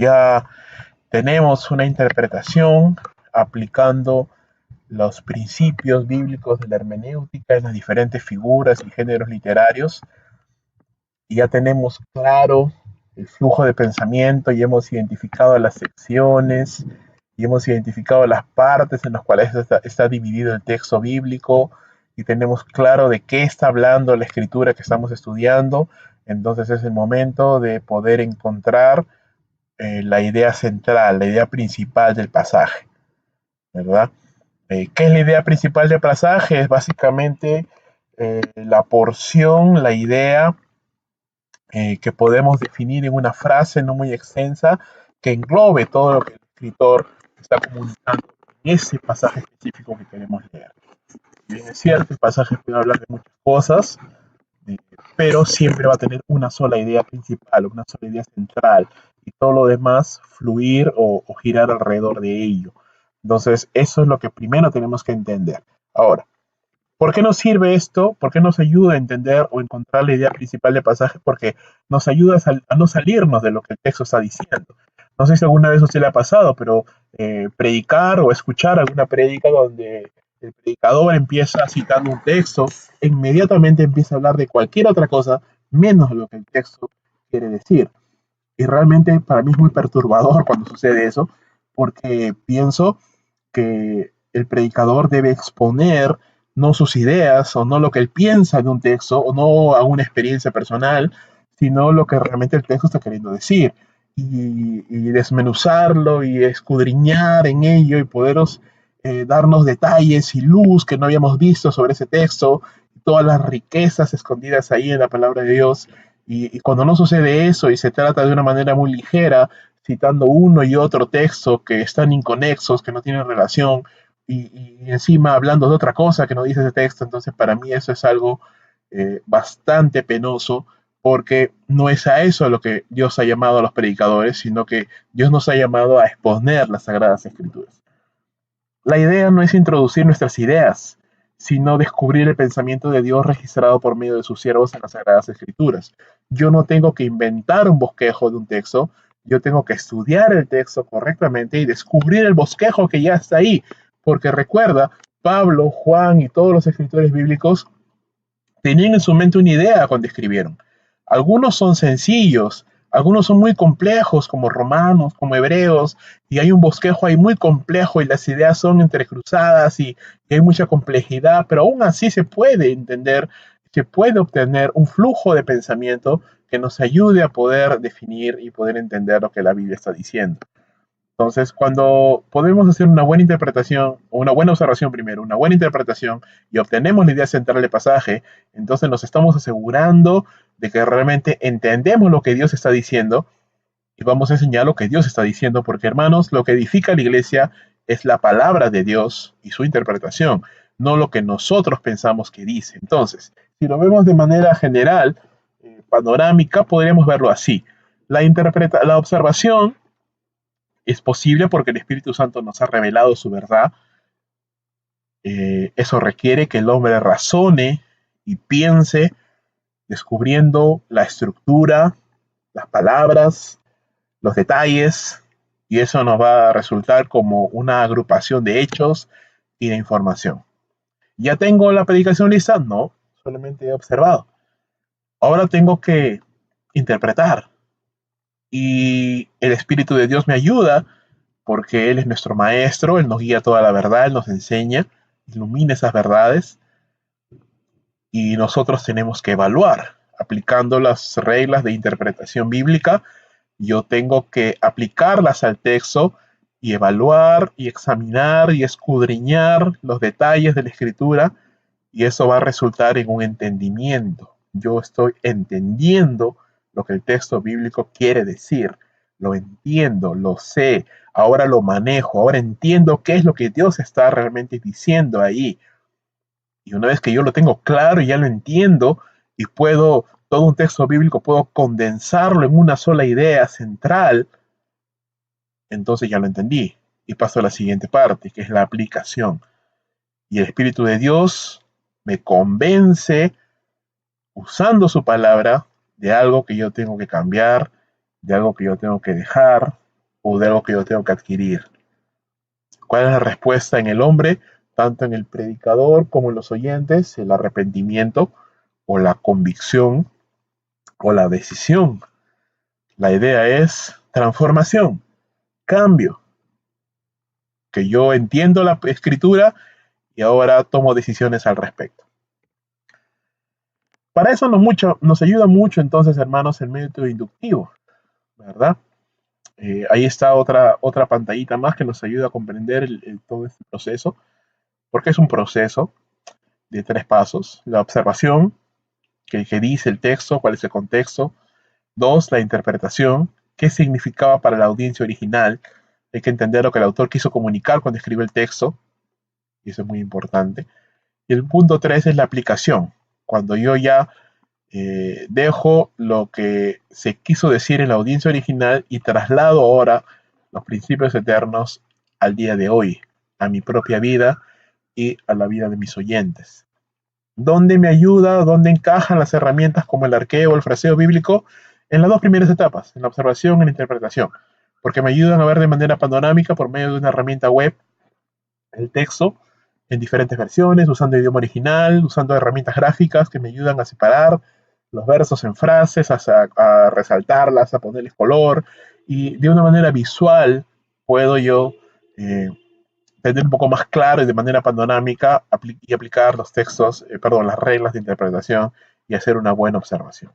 Ya tenemos una interpretación aplicando los principios bíblicos de la hermenéutica en las diferentes figuras y géneros literarios, y ya tenemos claro el flujo de pensamiento y hemos identificado las secciones y hemos identificado las partes en las cuales está dividido el texto bíblico y tenemos claro de qué está hablando la escritura que estamos estudiando. Entonces es el momento de poder encontrar la idea central, la idea principal del pasaje, ¿verdad? ¿Qué es la idea principal del pasaje? Es básicamente la porción, la idea que podemos definir en una frase no muy extensa que englobe todo lo que el escritor está comunicando en ese pasaje específico que queremos leer. Bien, es cierto, el pasaje puede hablar de muchas cosas, eh, pero siempre va a tener una sola idea principal, una sola idea central, y todo lo demás fluir o girar alrededor de ello. Entonces, eso es lo que primero tenemos que entender. Ahora, ¿por qué nos sirve esto? ¿Por qué nos ayuda a entender o encontrar la idea principal del pasaje? Porque nos ayuda a no salirnos de lo que el texto está diciendo. No sé si alguna vez a usted le ha pasado, pero predicar o escuchar alguna prédica donde el predicador empieza citando un texto e inmediatamente empieza a hablar de cualquier otra cosa menos lo que el texto quiere decir. Y realmente para mí es muy perturbador cuando sucede eso, porque pienso que el predicador debe exponer no sus ideas o no lo que él piensa de un texto o no a una experiencia personal, sino lo que realmente el texto está queriendo decir y desmenuzarlo y escudriñar en ello y poderos darnos detalles y luz que no habíamos visto sobre ese texto, todas las riquezas escondidas ahí en la palabra de Dios. Y cuando no sucede eso y se trata de una manera muy ligera, citando uno y otro texto que están inconexos, que no tienen relación, y encima hablando de otra cosa que no dice ese texto, entonces para mí eso es algo bastante penoso, porque no es a eso a lo que Dios ha llamado a los predicadores, sino que Dios nos ha llamado a exponer las Sagradas Escrituras. La idea no es introducir nuestras ideas, sino descubrir el pensamiento de Dios registrado por medio de sus siervos en las Sagradas Escrituras. Yo no tengo que inventar un bosquejo de un texto, yo tengo que estudiar el texto correctamente y descubrir el bosquejo que ya está ahí. Porque recuerda, Pablo, Juan y todos los escritores bíblicos tenían en su mente una idea cuando escribieron. Algunos son sencillos, algunos son muy complejos, como Romanos, como Hebreos, y hay un bosquejo ahí muy complejo y las ideas son entrecruzadas y hay mucha complejidad, pero aún así se puede entender, se puede obtener un flujo de pensamiento que nos ayude a poder definir y poder entender lo que la Biblia está diciendo. Entonces, cuando podemos hacer una buena interpretación, o una buena observación primero, una buena interpretación, y obtenemos la idea central del pasaje, entonces nos estamos asegurando de que realmente entendemos lo que Dios está diciendo y vamos a enseñar lo que Dios está diciendo, porque hermanos, lo que edifica la iglesia es la palabra de Dios y su interpretación, no lo que nosotros pensamos que dice. Entonces, si lo vemos de manera general, panorámica, podríamos verlo así. La observación es posible porque el Espíritu Santo nos ha revelado su verdad. Eso requiere que el hombre razone y piense, descubriendo la estructura, las palabras, los detalles, y eso nos va a resultar como una agrupación de hechos y de información. ¿Ya tengo la predicación lista? No, solamente he observado. Ahora tengo que interpretar, y el Espíritu de Dios me ayuda porque Él es nuestro maestro, Él nos guía toda la verdad, Él nos enseña, ilumina esas verdades y nosotros tenemos que evaluar aplicando las reglas de interpretación bíblica. Yo tengo que aplicarlas al texto y evaluar y examinar y escudriñar los detalles de la escritura y eso va a resultar en un entendimiento. Yo estoy entendiendo lo que el texto bíblico quiere decir. Lo entiendo, lo sé, ahora lo manejo, ahora entiendo qué es lo que Dios está realmente diciendo ahí. Y una vez que yo lo tengo claro y ya lo entiendo y puedo, todo un texto bíblico, puedo condensarlo en una sola idea central, entonces ya lo entendí. Y paso a la siguiente parte, que es la aplicación. Y el Espíritu de Dios me convence usando su palabra de algo que yo tengo que cambiar, de algo que yo tengo que dejar, o de algo que yo tengo que adquirir? ¿Cuál es la respuesta en el hombre, tanto en el predicador como en los oyentes? El arrepentimiento o la convicción o la decisión. La idea es transformación, cambio, que yo entiendo la escritura y ahora tomo decisiones al respecto. Para eso nos ayuda mucho entonces, hermanos, el método inductivo, ¿verdad? Ahí está otra pantallita más que nos ayuda a comprender todo este proceso, porque es un proceso de 3 pasos. La observación, que dice el texto, cuál es el contexto. 2, la interpretación, qué significaba para la audiencia original. Hay que entender lo que el autor quiso comunicar cuando escribió el texto, y eso es muy importante. Y el punto 3 es la aplicación, cuando yo ya dejo lo que se quiso decir en la audiencia original y traslado ahora los principios eternos al día de hoy, a mi propia vida y a la vida de mis oyentes. ¿Dónde me ayuda, dónde encajan las herramientas como el arqueo o el fraseo bíblico? En las 2 primeras etapas, en la observación y en la interpretación, porque me ayudan a ver de manera panorámica por medio de una herramienta web el texto en diferentes versiones, usando idioma original, usando herramientas gráficas que me ayudan a separar los versos en frases, a resaltarlas, a ponerles color, y de una manera visual puedo yo tener un poco más claro y de manera panorámica y aplicar los textos, las reglas de interpretación y hacer una buena observación.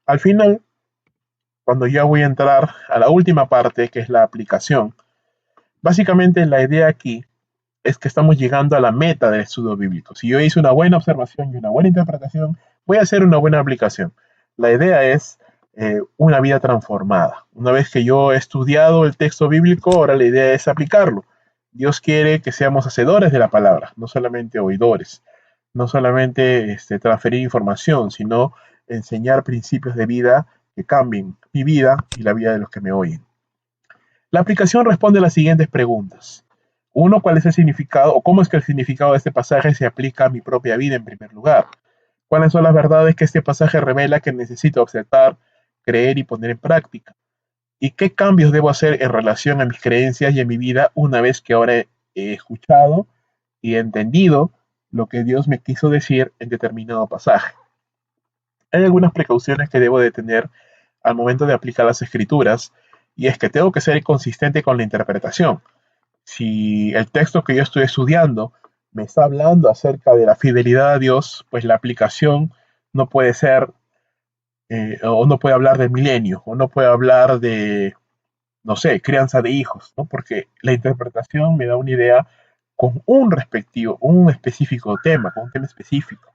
Al final, cuando ya voy a entrar a la última parte, que es la aplicación, básicamente la idea aquí es que estamos llegando a la meta del estudio bíblico. Si yo hice una buena observación y una buena interpretación, voy a hacer una buena aplicación. La idea es una vida transformada. Una vez que yo he estudiado el texto bíblico, ahora la idea es aplicarlo. Dios quiere que seamos hacedores de la palabra, no solamente oidores, no solamente transferir información, sino enseñar principios de vida que cambien mi vida y la vida de los que me oyen. La aplicación responde a las siguientes preguntas. 1, ¿cuál es el significado o cómo es que el significado de este pasaje se aplica a mi propia vida en primer lugar? ¿Cuáles son las verdades que este pasaje revela que necesito aceptar, creer y poner en práctica? ¿Y qué cambios debo hacer en relación a mis creencias y a mi vida una vez que ahora he escuchado y he entendido lo que Dios me quiso decir en determinado pasaje? Hay algunas precauciones que debo de tener al momento de aplicar las escrituras, y es que tengo que ser consistente con la interpretación. Si el texto que yo estoy estudiando me está hablando acerca de la fidelidad a Dios, pues la aplicación no puede ser, o no puede hablar del milenio, o no puede hablar de, no sé, crianza de hijos, ¿no? Porque la interpretación me da una idea con un específico tema, con un tema específico.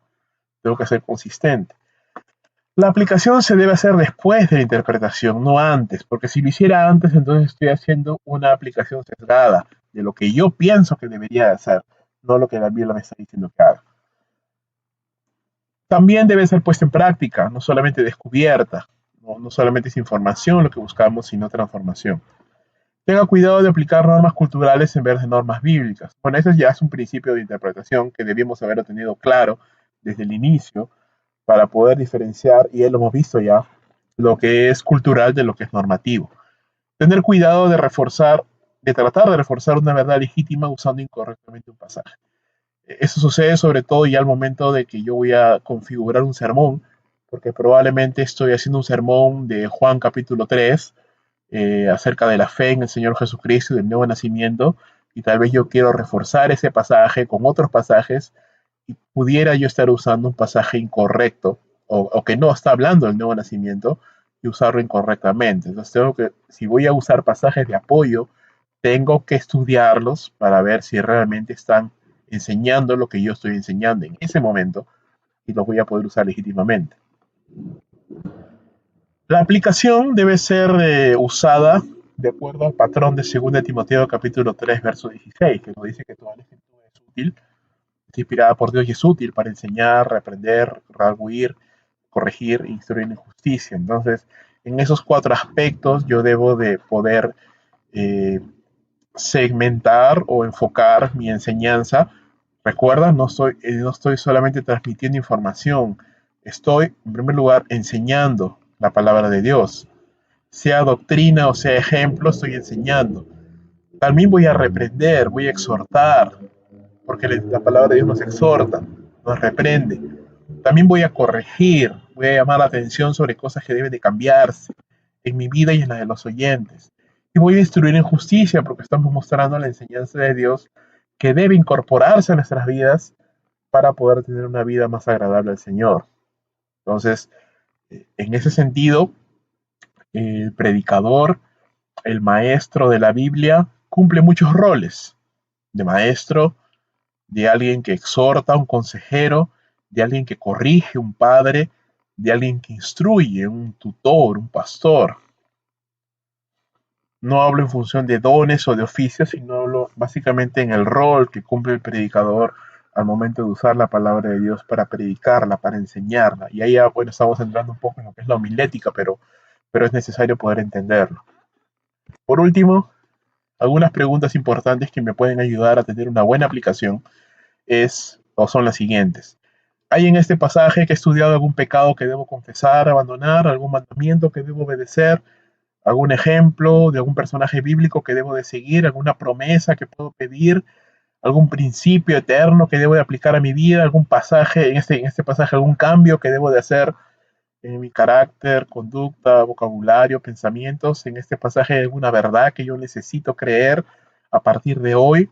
Tengo que ser consistente. La aplicación se debe hacer después de la interpretación, no antes, porque si lo hiciera antes, entonces estoy haciendo una aplicación sesgada de lo que yo pienso que debería hacer, no lo que la Biblia me está diciendo que haga. También debe ser puesta en práctica, no solamente descubierta, no solamente es información lo que buscamos, sino transformación. Tenga cuidado de aplicar normas culturales en vez de normas bíblicas. Bueno, ese ya es un principio de interpretación que debimos haberlo tenido claro desde el inicio, para poder diferenciar, y lo hemos visto ya, lo que es cultural de lo que es normativo. Tener cuidado de tratar de reforzar una verdad legítima usando incorrectamente un pasaje. Eso sucede sobre todo ya al momento de que yo voy a configurar un sermón, porque probablemente estoy haciendo un sermón de Juan capítulo 3, acerca de la fe en el Señor Jesucristo y del nuevo nacimiento, y tal vez yo quiero reforzar ese pasaje con otros pasajes y pudiera yo estar usando un pasaje incorrecto o que no está hablando del nuevo nacimiento y usarlo incorrectamente. Entonces si voy a usar pasajes de apoyo, tengo que estudiarlos para ver si realmente están enseñando lo que yo estoy enseñando en ese momento y los voy a poder usar legítimamente. La aplicación debe ser usada de acuerdo al patrón de 2 Timoteo capítulo 3, verso 16, que nos dice que toda la escritura es útil, es inspirada por Dios y es útil para enseñar, reprender, redarguir, corregir, instruir en justicia. Entonces, en esos 4 aspectos yo debo de poder eh, segmentar o enfocar mi enseñanza. Recuerda, no estoy solamente transmitiendo información, estoy en primer lugar enseñando la palabra de Dios. sea doctrina o sea ejemplo, estoy enseñando. También voy a reprender, voy a exhortar, porque la palabra de Dios nos exhorta, nos reprende. También voy a corregir, voy a llamar la atención sobre cosas que deben de cambiarse en mi vida y en la de los oyentes. Y voy a instruir en justicia, porque estamos mostrando la enseñanza de Dios que debe incorporarse a nuestras vidas para poder tener una vida más agradable al Señor. Entonces, en ese sentido, el predicador, el maestro de la Biblia, cumple muchos roles de maestro, de alguien que exhorta, un consejero, de alguien que corrige, un padre, de alguien que instruye, un tutor, un pastor. No hablo en función de dones o de oficios, sino hablo básicamente en el rol que cumple el predicador al momento de usar la palabra de Dios para predicarla, para enseñarla. Y ahí ya, bueno, estamos entrando un poco en lo que es la homilética, pero es necesario poder entenderlo. Por último, algunas preguntas importantes que me pueden ayudar a tener una buena aplicación son las siguientes. ¿Hay en este pasaje que he estudiado algún pecado que debo confesar, abandonar, algún mandamiento que debo obedecer, algún ejemplo de algún personaje bíblico que debo de seguir, alguna promesa que puedo pedir, algún principio eterno que debo de aplicar a mi vida, algún pasaje, en este pasaje algún cambio que debo de hacer en mi carácter, conducta, vocabulario, pensamientos, en este pasaje hay alguna verdad que yo necesito creer a partir de hoy?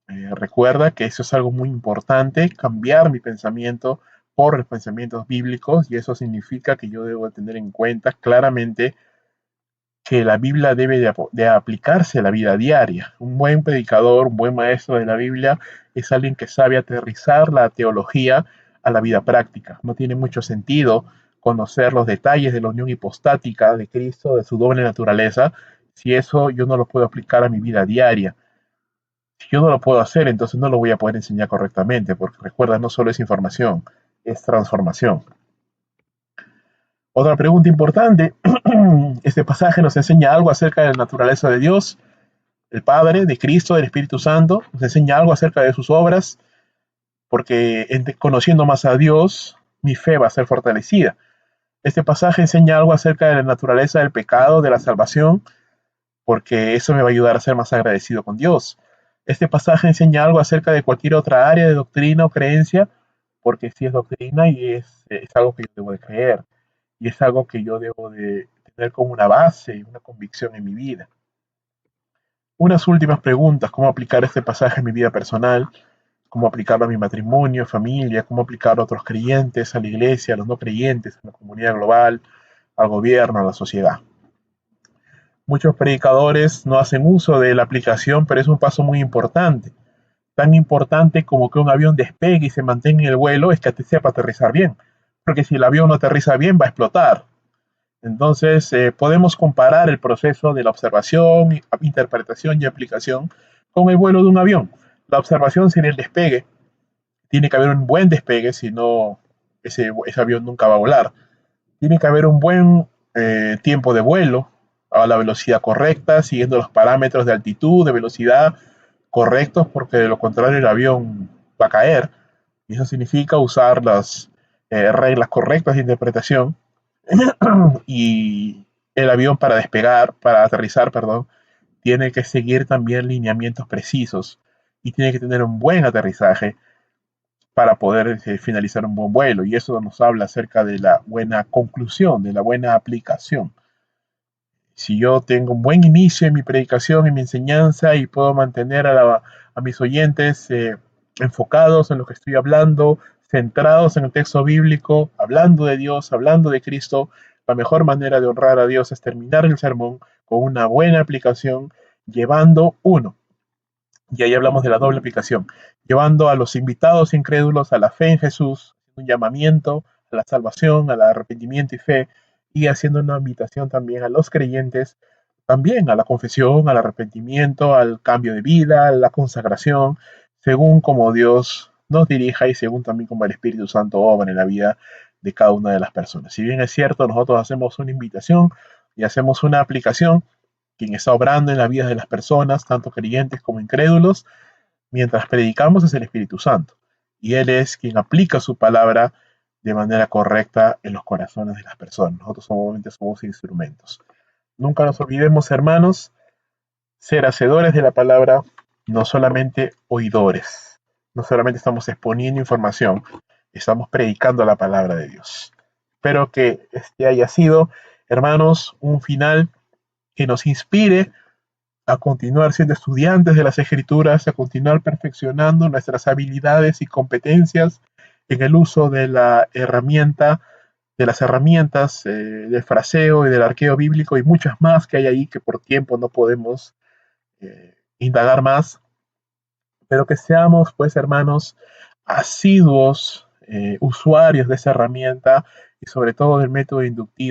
Recuerda que eso es algo muy importante, cambiar mi pensamiento por los pensamientos bíblicos, y eso significa que yo debo tener en cuenta claramente que la Biblia debe de aplicarse a la vida diaria. Un buen predicador, un buen maestro de la Biblia es alguien que sabe aterrizar la teología a la vida práctica. No tiene mucho sentido conocer los detalles de la unión hipostática de Cristo, de su doble naturaleza, si eso yo no lo puedo aplicar a mi vida diaria. Si yo no lo puedo hacer, entonces no lo voy a poder enseñar correctamente, porque recuerda, no solo es información, es transformación. Otra pregunta importante, este pasaje nos enseña algo acerca de la naturaleza de Dios, el Padre, de Cristo, del Espíritu Santo, nos enseña algo acerca de sus obras, porque conociendo más a Dios, mi fe va a ser fortalecida. Este pasaje enseña algo acerca de la naturaleza del pecado, de la salvación, porque eso me va a ayudar a ser más agradecido con Dios. Este pasaje enseña algo acerca de cualquier otra área de doctrina o creencia, porque sí es doctrina y es algo que yo debo de creer, y es algo que yo debo de tener como una base, una convicción en mi vida. Unas últimas preguntas: ¿cómo aplicar este pasaje en mi vida personal? ¿Cómo aplicarlo a mi matrimonio, familia? ¿Cómo aplicarlo a otros creyentes, a la iglesia, a los no creyentes, a la comunidad global, al gobierno, a la sociedad? Muchos predicadores no hacen uso de la aplicación, pero es un paso muy importante. Tan importante como que un avión despegue y se mantenga en el vuelo es que sepa aterrizar bien. Porque si el avión no aterriza bien, va a explotar. Entonces, podemos comparar el proceso de la observación, interpretación y aplicación con el vuelo de un avión. La observación sería el despegue. Tiene que haber un buen despegue, si no, ese avión nunca va a volar. Tiene que haber un buen tiempo de vuelo a la velocidad correcta, siguiendo los parámetros de altitud, de velocidad correctos, porque de lo contrario el avión va a caer. Y eso significa usar las reglas correctas de interpretación y el avión para despegar, para aterrizar, perdón, tiene que seguir también lineamientos precisos y tiene que tener un buen aterrizaje para poder finalizar un buen vuelo. Y eso nos habla acerca de la buena conclusión, de la buena aplicación. Si yo tengo un buen inicio en mi predicación, en mi enseñanza, y puedo mantener a mis oyentes enfocados en lo que estoy hablando, centrados en el texto bíblico, hablando de Dios, hablando de Cristo, la mejor manera de honrar a Dios es terminar el sermón con una buena aplicación, llevando uno. Y ahí hablamos de la doble aplicación, llevando a los invitados incrédulos a la fe en Jesús, un llamamiento a la salvación, al arrepentimiento y fe, y haciendo una invitación también a los creyentes, también a la confesión, al arrepentimiento, al cambio de vida, a la consagración, según como Dios nos dirija y según también como el Espíritu Santo obra en la vida de cada una de las personas. Si bien es cierto, nosotros hacemos una invitación y hacemos una aplicación, quien está obrando en la vida de las personas, tanto creyentes como incrédulos, mientras predicamos es el Espíritu Santo. Y Él es quien aplica su palabra de manera correcta en los corazones de las personas. Nosotros solamente somos instrumentos. Nunca nos olvidemos, hermanos, ser hacedores de la palabra, no solamente oidores. No solamente estamos exponiendo información, estamos predicando la palabra de Dios. Espero que este haya sido, hermanos, un final que nos inspire a continuar siendo estudiantes de las Escrituras, a continuar perfeccionando nuestras habilidades y competencias en el uso de la herramienta, de las herramientas del fraseo y del arqueo bíblico y muchas más que hay ahí que por tiempo no podemos indagar más, pero que seamos, pues, hermanos, asiduos usuarios de esa herramienta y sobre todo del método inductivo